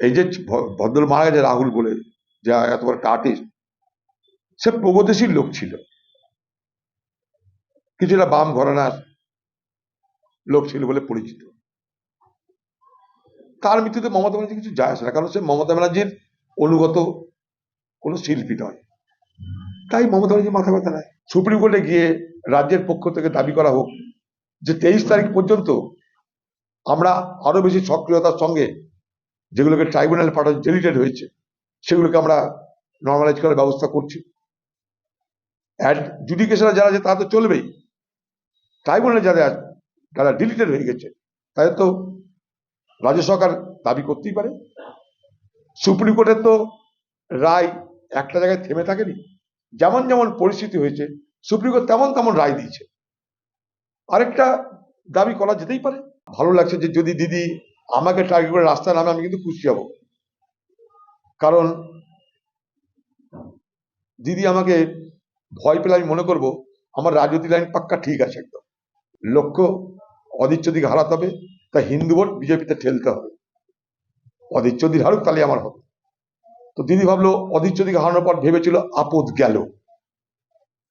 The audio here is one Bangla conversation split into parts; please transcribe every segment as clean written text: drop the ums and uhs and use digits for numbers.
এই যে ভদ্র মারা গেছে রাহুল বলে, যা এত বড় একটা আর্টিস্ট, সে প্রগতিশীল লোক ছিল, কিছুটা বাম ঘরানার লোক ছিল বলে পরিচিত। তার মৃত্যুতে মমতা ব্যানার্জি কিছু যায় আসে না, কারণ সে মমতা ব্যানার্জির অনুগত কোনো শিল্পী নয়। তাই মমতা ব্যানার্জি মাথা ব্যথা নেয়। সুপ্রিম কোর্টে গিয়ে রাজ্যের পক্ষ থেকে দাবি করা হোক যে 23 তারিখ পর্যন্ত আমরা আরো বেশি সক্রিয়তার সঙ্গে যেগুলোকে ট্রাইব্যুনাল পাঠানো ডেলিটেড হয়েছে সেগুলোকে আমরা নর্মালাইজ করার ব্যবস্থা করছি। জুডিকেশনে যারা আছে তারা তো চলবেই, ট্রাইব্যুনালে যারা ডিলিটেড হয়ে গেছে তাদের তো রাজ্য সরকার দাবি করতেই পারে। সুপ্রিম কোর্টের তো রায় একটা জায়গায় থেমে থাকেনি, যেমন যেমন পরিস্থিতি হয়েছে সুপ্রিম কোর্ট তেমন তেমন রায় দিয়েছে। আরেকটা দাবি করা যেতেই পারে। ভালো লাগছে যে যদি দিদি আমাকে টার্গেট করে রাস্তায় নামে আমি কিন্তু খুশি হব, কারণ দিদি আমাকে ভয় পেলে আমি মনে করব আমার রাজনৈতিক লাইন পাক্কা ঠিক আছে, একদম লক্ষ্য অধীর চৌধুরীকে হারাতে হবে, তাই হিন্দু ভোট বিজেপিতে ঠেলতে হবে। অধীর চৌধুরী হারুক তাহলে আমার হবে। তো দিদি ভাবলো অধীর চৌধুরীকে হারানোর পর ভেবেছিল আপদ গেল,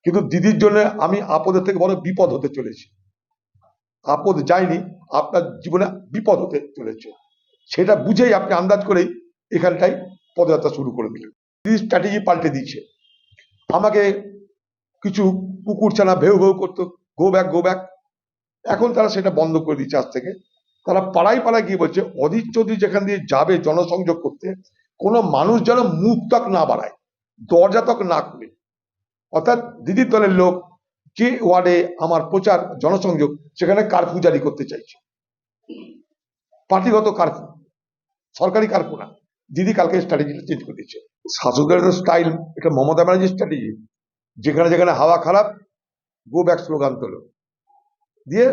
কিন্তু দিদির জন্য আমি আপদের থেকে বড় বিপদ হতে চলেছি। আপদ যায়নি, আপনার জীবনে বিপদ হতে চলেছে, সেটা বুঝেই আপনি আন্দাজ করেই এখানটাই পদযাত্রা শুরু করে দিলেন। দিদি স্ট্র্যাটেজি পাল্টে দিচ্ছে। আমাকে কিছু কুকুর ছানা ভেউ ভেউ করতো, গো ব্যাক গো ব্যাক, এখন তারা সেটা বন্ধ করে দিচ্ছে। আজ থেকে তারা পাড়ায় পাড়ায় গিয়ে বলছে অধীর চৌধুরী যেখান দিয়ে যাবে জনসংযোগ করতে, কোনো মানুষ যেন মুখ তক না বাড়ায়, দরজা তক না খুলে। অর্থাৎ দিদির দলের লোক যে ওয়ার্ডে আমার প্রচার জনসংযোগ সেখানে কারফিউ জারি করতে চাইছে, পার্টিগত কারফিউ, সরকারি কারফিউ না। দিদি কালকে স্ট্র্যাটেজিটা চেঞ্জ করে দিচ্ছে। শাসকদের স্টাইল এটা মমতা ব্যানার্জির স্ট্র্যাটেজি, যেখানে যেখানে হাওয়া খারাপ গো ব্যাক স্লোগান তোলো, দিয়ে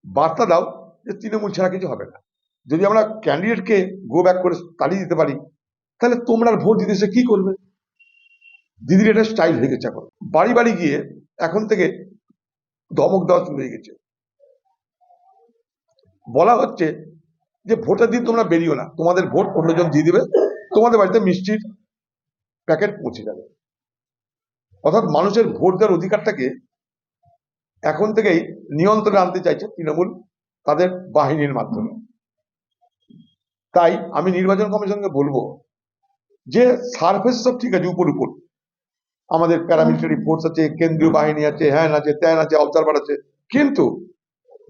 বার্তা দাও যে তৃণমূল ছাড়া কিছু হবে না। যদি আমরা ক্যান্ডিডেটকে গো ব্যাক করে তাড়িয়ে দিতে পারি তাহলে তোমরা ভোট দিতে এসে কি করবে। দিদির এটা স্টাইল হয়ে গেছে। এখন বাড়ি বাড়ি গিয়ে এখন থেকে ধমক দেওয়া শুরু হয়ে গেছে। বলা হচ্ছে যে ভোটের দিন তোমরা বেরিও না, তোমাদের ভোট অন্যজন দিয়ে দিবে, তোমাদের বাড়িতে মিষ্টির প্যাকেট পৌঁছে যাবে। অর্থাৎ মানুষের ভোট দেওয়ার অধিকারটাকে এখন থেকেই নিয়ন্ত্রণে আনতে চাইছে তৃণমূল তাদের বাহিনীর মাধ্যমে। তাই আমি নির্বাচন কমিশনকে বলবো যে সার্ফেস সব ঠিক আছে, উপর উপর আমাদের প্যারামিলিটারি ফোর্স আছে, কেন্দ্রীয় বাহিনী আছে, হ্যান আছে, ত্যান আছে, অবজারভার আছে, কিন্তু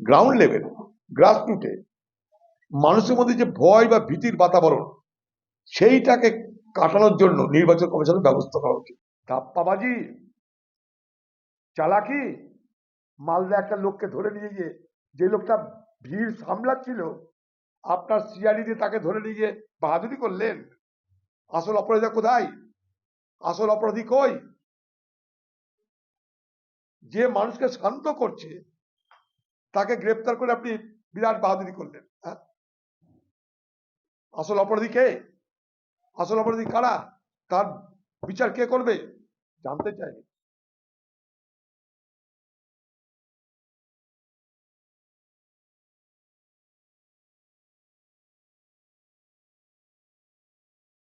গ্রাউন্ড লেভেল গ্রাসরুটে মানুষের মধ্যে যে ভয় বা ভীতির বাতাবরণ সেইটাকে কাটানোর জন্য নির্বাচন কমিশনের ব্যবস্থা করা উচিত। ধাপ্পাবাজি, চালাকি, মালদা একটা লোককে ধরে নিয়ে গিয়ে, যে লোকটা ভিড় সামলাচ্ছিল, আপনার সিআইডি দিয়ে তাকে ধরে নিয়ে গিয়ে বাহাদুরি করলেন। আসল অপরাধী কোথায়? আসল অপরাধী কই? যে মানুষকে শান্ত করছে তাকে গ্রেপ্তার করে আপনি বিরাট বাহাদুরি করলেন। আসল অপরাধী কে? আসল অপরাধী কারা? তার বিচার কে করবে? জানতে চাই।